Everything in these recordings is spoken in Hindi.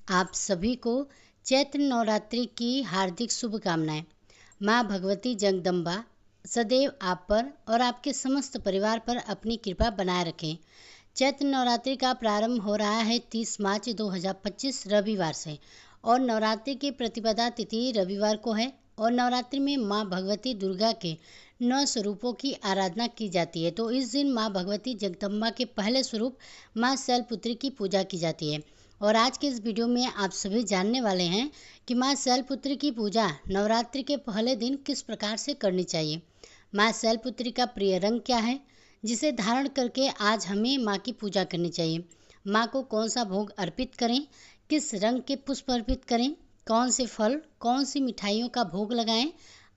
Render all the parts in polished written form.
आप सभी को चैत्र नवरात्रि की हार्दिक शुभकामनाएं। माँ भगवती जगदम्बा सदैव आप पर और आपके समस्त परिवार पर अपनी कृपा बनाए रखें। चैत्र नवरात्रि का प्रारंभ हो रहा है 30 मार्च 2025 रविवार से और नवरात्रि की प्रतिपदा तिथि रविवार को है और नवरात्रि में माँ भगवती दुर्गा के 9 स्वरूपों की आराधना की जाती है। तो इस दिन माँ भगवती जगदम्बा के पहले स्वरूप माँ शैलपुत्री की पूजा की जाती है। और आज के इस वीडियो में आप सभी जानने वाले हैं कि माँ शैलपुत्री की पूजा नवरात्रि के पहले दिन किस प्रकार से करनी चाहिए। माँ शैलपुत्री का प्रिय रंग क्या है जिसे धारण करके आज हमें माँ की पूजा करनी चाहिए। माँ को कौन सा भोग अर्पित करें, किस रंग के पुष्प अर्पित करें, कौन से फल, कौन सी मिठाइयों का भोग लगाएं,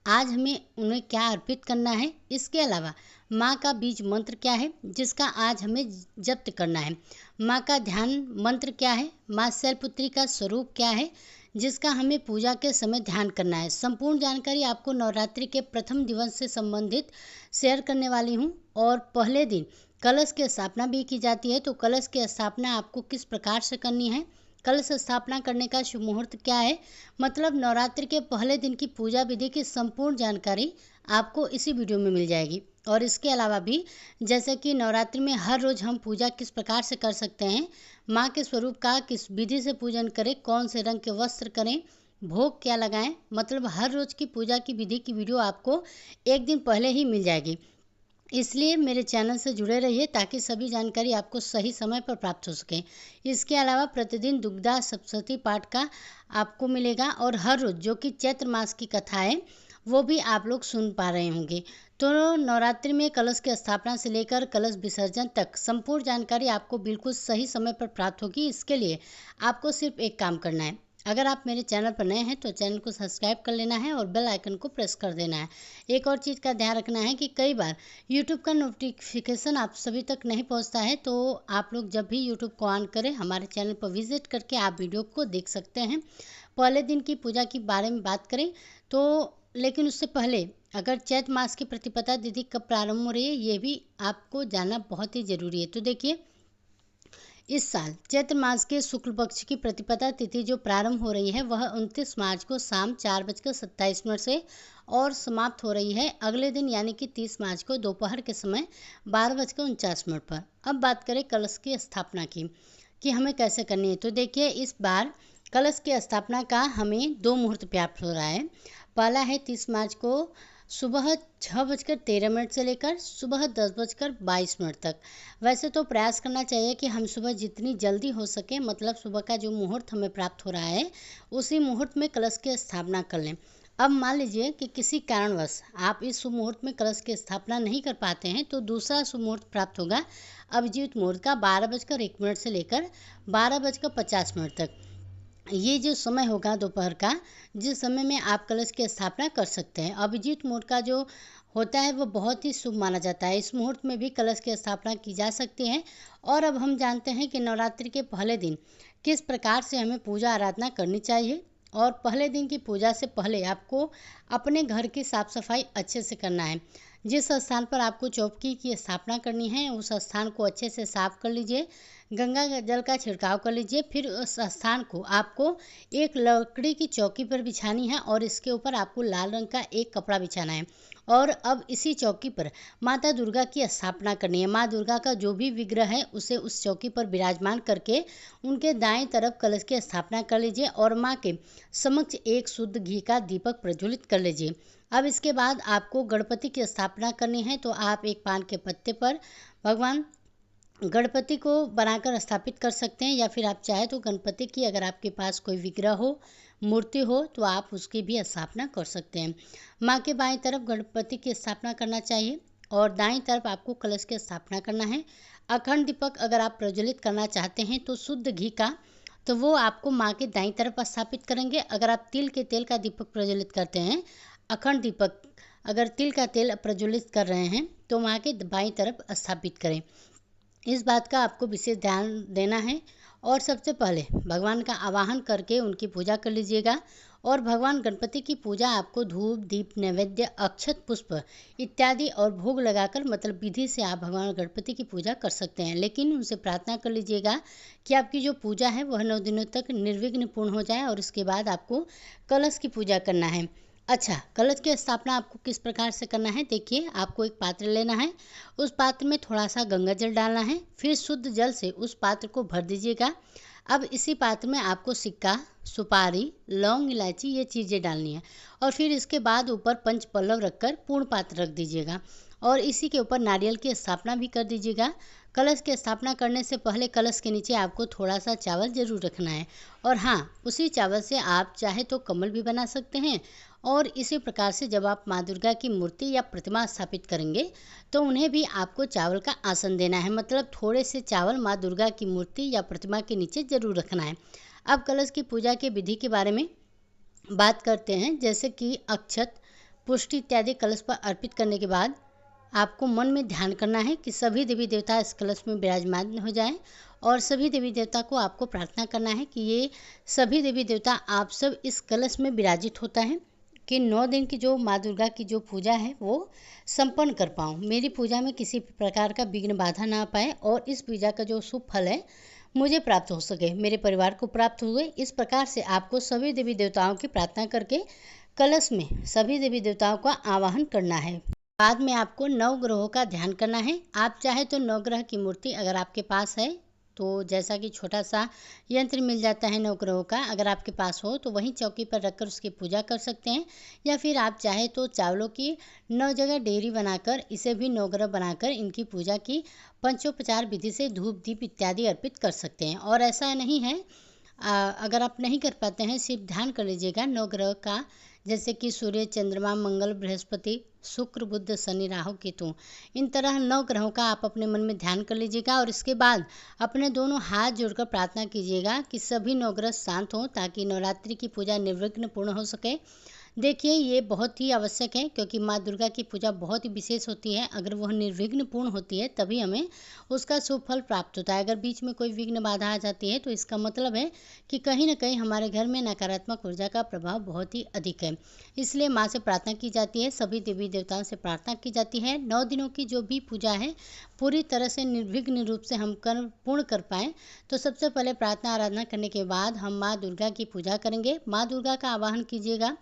आज हमें उन्हें क्या अर्पित करना है। इसके अलावा माँ का बीज मंत्र क्या है जिसका आज हमें जप्त करना है। माँ का ध्यान मंत्र क्या है, माँ शैलपुत्री का स्वरूप क्या है जिसका हमें पूजा के समय ध्यान करना है। संपूर्ण जानकारी आपको नवरात्रि के प्रथम दिवस से संबंधित शेयर करने वाली हूँ। और पहले दिन कलश की स्थापना भी की जाती है। तो कलश की स्थापना आपको किस प्रकार से करनी है, कलश स्थापना करने का शुभ मुहूर्त क्या है, मतलब नवरात्रि के पहले दिन की पूजा विधि की संपूर्ण जानकारी आपको इसी वीडियो में मिल जाएगी। और इसके अलावा भी जैसे कि नवरात्रि में हर रोज़ हम पूजा किस प्रकार से कर सकते हैं, माँ के स्वरूप का किस विधि से पूजन करें, कौन से रंग के वस्त्र करें, भोग क्या लगाएं, मतलब हर रोज़ की पूजा की विधि की वीडियो आपको एक दिन पहले ही मिल जाएगी। इसलिए मेरे चैनल से जुड़े रहिए ताकि सभी जानकारी आपको सही समय पर प्राप्त हो सके। इसके अलावा प्रतिदिन दुग्धा सप्तशती पाठ का आपको मिलेगा और हर रोज़ जो कि चैत्र मास की कथा है वो भी आप लोग सुन पा रहे होंगे। तो नवरात्रि में कलश की स्थापना से लेकर कलश विसर्जन तक संपूर्ण जानकारी आपको बिल्कुल सही समय पर प्राप्त होगी। इसके लिए आपको सिर्फ एक काम करना है, अगर आप मेरे चैनल पर नए हैं तो चैनल को सब्सक्राइब कर लेना है और बेल आइकन को प्रेस कर देना है। एक और चीज़ का ध्यान रखना है कि कई बार यूट्यूब का नोटिफिकेशन आप सभी तक नहीं पहुंचता है, तो आप लोग जब भी यूट्यूब को ऑन करें हमारे चैनल पर विजिट करके आप वीडियो को देख सकते हैं। पहले दिन की पूजा के बारे में बात करें तो लेकिन उससे पहले अगर चैत्र मास की प्रतिपदा तिथि कब प्रारंभ हो रही है ये भी आपको जानना बहुत ही ज़रूरी है। तो देखिए, इस साल चैत्र मास के शुक्ल पक्ष की प्रतिपदा तिथि जो प्रारंभ हो रही है वह 29 मार्च को शाम 4:27 से और समाप्त हो रही है अगले दिन यानी कि 30 मार्च को दोपहर के समय 12:49 पर। अब बात करें कलश की स्थापना की कि हमें कैसे करनी है। तो देखिए, इस बार कलश की स्थापना का हमें 2 मुहूर्त प्राप्त हो रहा है। पहला है 30 मार्च को सुबह 6:13 से लेकर सुबह 10:22 तक। वैसे तो प्रयास करना चाहिए कि हम सुबह जितनी जल्दी हो सके, मतलब सुबह का जो मुहूर्त हमें प्राप्त हो रहा है उसी मुहूर्त में कलश की स्थापना कर लें। अब मान लीजिए कि किसी कारणवश आप इस शुभ मुहूर्त में कलश की स्थापना नहीं कर पाते हैं तो दूसरा शुभ मुहूर्त प्राप्त होगा अभिजीत मुहूर्त का 12:01 से लेकर 12:50 तक। ये जो समय होगा दोपहर का, जिस समय में आप कलश की स्थापना कर सकते हैं। अभिजीत मुहूर्त का जो होता है वो बहुत ही शुभ माना जाता है। इस मुहूर्त में भी कलश की स्थापना की जा सकती है। और अब हम जानते हैं कि नवरात्रि के पहले दिन किस प्रकार से हमें पूजा आराधना करनी चाहिए। और पहले दिन की पूजा से पहले आपको अपने घर की साफ सफाई अच्छे से करना है। जिस स्थान पर आपको चौकी की स्थापना करनी है उस स्थान को अच्छे से साफ कर लीजिए, गंगा जल का छिड़काव कर लीजिए। फिर उस स्थान को आपको एक लकड़ी की चौकी पर बिछानी है और इसके ऊपर आपको लाल रंग का एक कपड़ा बिछाना है। और अब इसी चौकी पर माता दुर्गा की स्थापना करनी है। माँ दुर्गा का जो भी विग्रह है उसे उस चौकी पर विराजमान करके उनके दाएं तरफ कलश की स्थापना कर लीजिए और माँ के समक्ष एक शुद्ध घी का दीपक प्रज्वलित कर लीजिए। अब इसके बाद आपको गणपति की स्थापना करनी है। तो आप एक पान के पत्ते पर भगवान गणपति को बनाकर स्थापित कर सकते हैं या फिर आप चाहे तो गणपति की अगर आपके पास कोई विग्रह हो, मूर्ति हो तो आप उसकी भी स्थापना कर सकते हैं। माँ के बाईं तरफ गणपति की स्थापना करना चाहिए और दाईं तरफ आपको कलश की स्थापना करना है। अखंड दीपक अगर आप प्रज्वलित करना चाहते हैं तो शुद्ध घी का, तो वो आपको माँ के दाईं तरफ स्थापित करेंगे। अगर आप तिल के तेल का दीपक प्रज्वलित करते हैं, अखंड दीपक अगर तिल का तेल प्रज्वलित कर रहे हैं तो माँ के बाईं तरफ स्थापित करें। इस बात का आपको विशेष ध्यान देना है। और सबसे पहले भगवान का आवाहन करके उनकी पूजा कर लीजिएगा। और भगवान गणपति की पूजा आपको धूप, दीप, नैवेद्य, अक्षत, पुष्प इत्यादि और भोग लगाकर मतलब विधि से आप भगवान गणपति की पूजा कर सकते हैं। लेकिन उनसे प्रार्थना कर लीजिएगा कि आपकी जो पूजा है वह 9 दिनों तक निर्विघ्न पूर्ण हो जाए। और इसके बाद आपको कलश की पूजा करना है। अच्छा, कलश की स्थापना आपको किस प्रकार से करना है, देखिए आपको एक पात्र लेना है, उस पात्र में थोड़ा सा गंगा जल डालना है, फिर शुद्ध जल से उस पात्र को भर दीजिएगा। अब इसी पात्र में आपको सिक्का, सुपारी, लौंग, इलायची ये चीज़ें डालनी है। और फिर इसके बाद ऊपर पंच पल्लव रखकर पूर्ण पात्र रख दीजिएगा और इसी के ऊपर नारियल की स्थापना भी कर दीजिएगा। कलश की स्थापना करने से पहले कलश के नीचे आपको थोड़ा सा चावल जरूर रखना है। और हाँ, उसी चावल से आप चाहे तो कमल भी बना सकते हैं। और इसी प्रकार से जब आप माँ दुर्गा की मूर्ति या प्रतिमा स्थापित करेंगे तो उन्हें भी आपको चावल का आसन देना है। मतलब थोड़े से चावल माँ दुर्गा की मूर्ति या प्रतिमा के नीचे जरूर रखना है। अब कलश की पूजा के विधि के बारे में बात करते हैं। जैसे कि अक्षत, पुष्टि इत्यादि कलश पर अर्पित करने के बाद आपको मन में ध्यान करना है कि सभी देवी देवता इस कलश में विराजमान हो जाएं। और सभी देवी देवता को आपको प्रार्थना करना है कि ये सभी देवी देवता आप सब इस कलश में विराजित होता है कि 9 दिन की जो माँ दुर्गा की जो पूजा है वो संपन्न कर पाऊँ, मेरी पूजा में किसी प्रकार का विघ्न बाधा ना पाए और इस पूजा का जो शुभ फल है मुझे प्राप्त हो सके, मेरे परिवार को प्राप्त हुए। इस प्रकार से आपको सभी देवी देवताओं की प्रार्थना करके कलश में सभी देवी देवताओं का आवाहन करना है। बाद में आपको 9 ग्रहों का ध्यान करना है। आप चाहे तो 9 ग्रह की मूर्ति अगर आपके पास है तो जैसा कि छोटा सा यंत्र मिल जाता है 9 ग्रहों का, अगर आपके पास हो तो वहीं चौकी पर रखकर उसकी पूजा कर सकते हैं। या फिर आप चाहे तो चावलों की 9 जगह डेयरी बनाकर इसे भी 9 ग्रह बनाकर इनकी पूजा की पंचोपचार विधि से धूप, दीप इत्यादि अर्पित कर सकते हैं। और ऐसा नहीं है अगर आप नहीं कर पाते हैं, सिर्फ ध्यान कर लीजिएगा 9 ग्रह का, जैसे कि सूर्य, चंद्रमा, मंगल, बृहस्पति, शुक्र, बुध, शनि, राहु, केतु, इन तरह 9 ग्रहों का आप अपने मन में ध्यान कर लीजिएगा। और इसके बाद अपने दोनों हाथ जोड़कर प्रार्थना कीजिएगा कि सभी 9 ग्रह शांत हों ताकि नवरात्रि की पूजा निर्विघ्न पूर्ण हो सके। देखिए ये बहुत ही आवश्यक है क्योंकि माँ दुर्गा की पूजा बहुत ही विशेष होती है। अगर वह निर्विघ्न पूर्ण होती है तभी हमें उसका शुभ फल प्राप्त होता है। अगर बीच में कोई विघ्न बाधा आ जाती है तो इसका मतलब है कि कहीं ना कहीं हमारे घर में नकारात्मक ऊर्जा का प्रभाव बहुत ही अधिक है। इसलिए माँ से प्रार्थना की जाती है, सभी देवी देवताओं से प्रार्थना की जाती है 9 दिनों की जो भी पूजा है पूरी तरह से निर्विघ्न रूप से हम पूर्ण कर पाएँ। तो सबसे पहले प्रार्थना आराधना करने के बाद हम माँ दुर्गा की पूजा करेंगे। माँ दुर्गा का आवाहन कीजिएगा,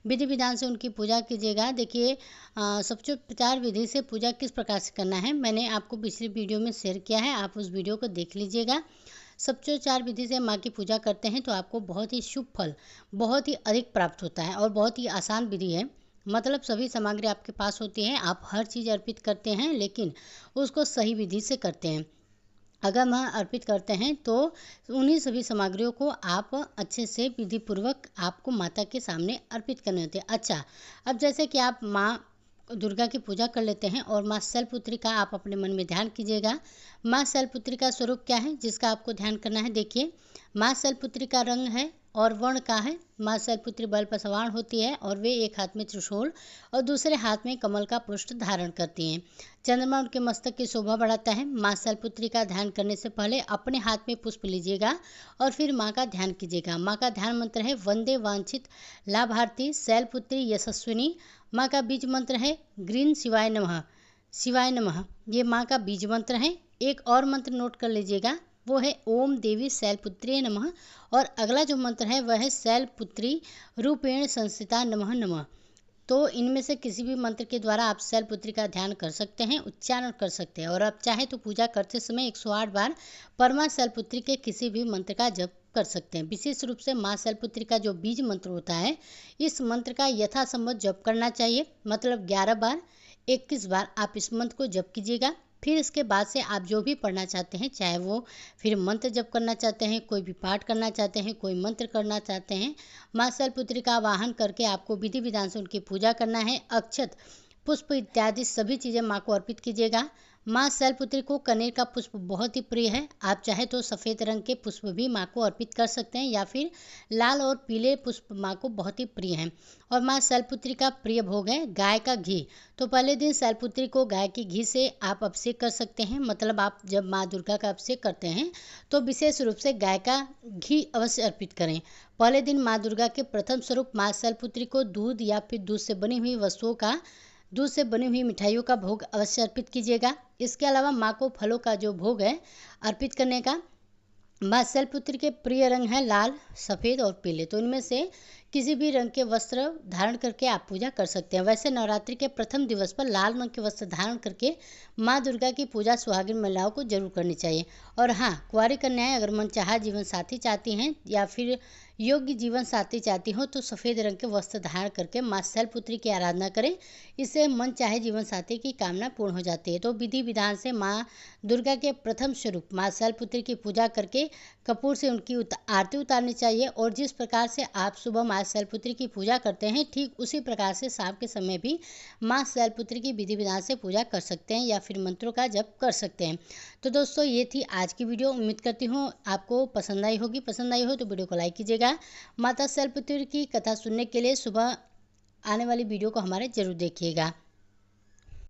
विधि विधान से उनकी पूजा कीजिएगा। देखिए सप्तोपचार विधि से पूजा किस प्रकार से करना है मैंने आपको पिछली वीडियो में शेयर किया है, आप उस वीडियो को देख लीजिएगा। सप्तोपचार विधि से माँ की पूजा करते हैं तो आपको बहुत ही शुभ फल बहुत ही अधिक प्राप्त होता है और बहुत ही आसान विधि है। मतलब सभी सामग्री आपके पास होती है, आप हर चीज़ अर्पित करते हैं लेकिन उसको सही विधि से करते हैं। अगर हम अर्पित करते हैं तो उन्हीं सभी सामग्रियों को आप अच्छे से विधि पूर्वक आपको माता के सामने अर्पित करने होते हैं। अच्छा, अब जैसे कि आप माँ दुर्गा की पूजा कर लेते हैं और माँ शैलपुत्री का आप अपने मन में ध्यान कीजिएगा। माँ शैलपुत्री का स्वरूप क्या है जिसका आपको ध्यान करना है। देखिए माँ शैलपुत्री का रंग है और वर्ण का है। माँ शैलपुत्री बल पर सवार होती है और वे एक हाथ में त्रिशूल और दूसरे हाथ में कमल का पुष्प धारण करती हैं। चंद्रमा उनके मस्तक की शोभा बढ़ाता है। माँ शैलपुत्री का ध्यान करने से पहले अपने हाथ में पुष्प लीजिएगा और फिर माँ का ध्यान कीजिएगा। माँ का ध्यान मंत्र है वंदे वांछित लाभार्थी शैलपुत्री यशस्विनी। माँ का बीज मंत्र है ग्रीन शिवाय नमः, शिवाय नमः, ये माँ का बीज मंत्र है। एक और मंत्र नोट कर लीजिएगा, वो है ओम देवी शैलपुत्री नमः। और अगला जो मंत्र है वह है शैलपुत्री रूपेण संस्थिता नमः नमः। तो इनमें से किसी भी मंत्र के द्वारा आप शैलपुत्री का ध्यान कर सकते हैं, उच्चारण कर सकते हैं। और आप चाहे तो पूजा करते समय 108 बार परमा शैलपुत्री के किसी भी मंत्र का जप कर सकते हैं। विशेष रूप से माँ शैलपुत्री का जो बीज मंत्र होता है इस मंत्र का यथासंभव जप करना चाहिए। मतलब 11 बार 21 बार आप इस मंत्र को जप कीजिएगा। फिर इसके बाद से आप जो भी पढ़ना चाहते हैं, चाहे वो फिर मंत्र जप करना चाहते हैं, कोई भी पाठ करना चाहते हैं, कोई मंत्र करना चाहते हैं, माँ शैलपुत्री का आवाहन करके आपको विधि विधान से उनकी पूजा करना है। अक्षत, पुष्प इत्यादि सभी चीज़ें माँ को अर्पित कीजिएगा। माँ शैलपुत्री को कनेर का पुष्प बहुत ही प्रिय है। आप चाहे तो सफ़ेद रंग के पुष्प भी माँ को अर्पित कर सकते हैं या फिर लाल और पीले पुष्प माँ को बहुत ही प्रिय हैं। और माँ शैलपुत्री का प्रिय भोग है गाय का घी। तो पहले दिन शैलपुत्री को गाय के घी से आप अभिषेक कर सकते हैं। मतलब आप जब माँ दुर्गा का अभिषेक करते हैं तो विशेष रूप से गाय का घी अवश्य अर्पित करें। पहले दिन माँ दुर्गा के प्रथम स्वरूप माँ शैलपुत्री को दूध या फिर दूध से बनी हुई मिठाइयों का भोग अवश्य अर्पित कीजिएगा। इसके अलावा माँ को फलों का जो भोग है अर्पित करने का, माँ शैलपुत्री के प्रिय रंग है लाल, सफ़ेद और पीले। तो इनमें से किसी भी रंग के वस्त्र धारण करके आप पूजा कर सकते हैं। वैसे नवरात्रि के प्रथम दिवस पर लाल रंग के वस्त्र धारण करके माँ दुर्गा की पूजा सुहागिन महिलाओं को जरूर करनी चाहिए। और हाँ, कुंवारी कन्याएं अगर मनचाहा जीवन साथी चाहती हैं या फिर योग्य जीवन साथी चाहती हो तो सफ़ेद रंग के वस्त्र धारण करके माँ शैलपुत्री की आराधना करें। इससे मन चाहे जीवन साथी की कामना पूर्ण हो जाती है। तो विधि विधान से माँ दुर्गा के प्रथम स्वरूप माँ शैलपुत्री की पूजा करके कपूर से उनकी आरती उतारनी चाहिए। और जिस प्रकार से आप सुबह माँ शैलपुत्री की पूजा करते हैं, ठीक उसी प्रकार से शाम के समय भी माँ शैलपुत्री की विधि विधान से पूजा कर सकते हैं या फिर मंत्रों का जप कर सकते हैं। तो दोस्तों, ये थी आज की वीडियो। उम्मीद करती हूँ आपको पसंद आई होगी। पसंद आई हो तो वीडियो को लाइक कीजिएगा। माता शैलपुत्री की कथा सुनने के लिए सुबह आने वाली वीडियो को हमारे जरूर देखिएगा।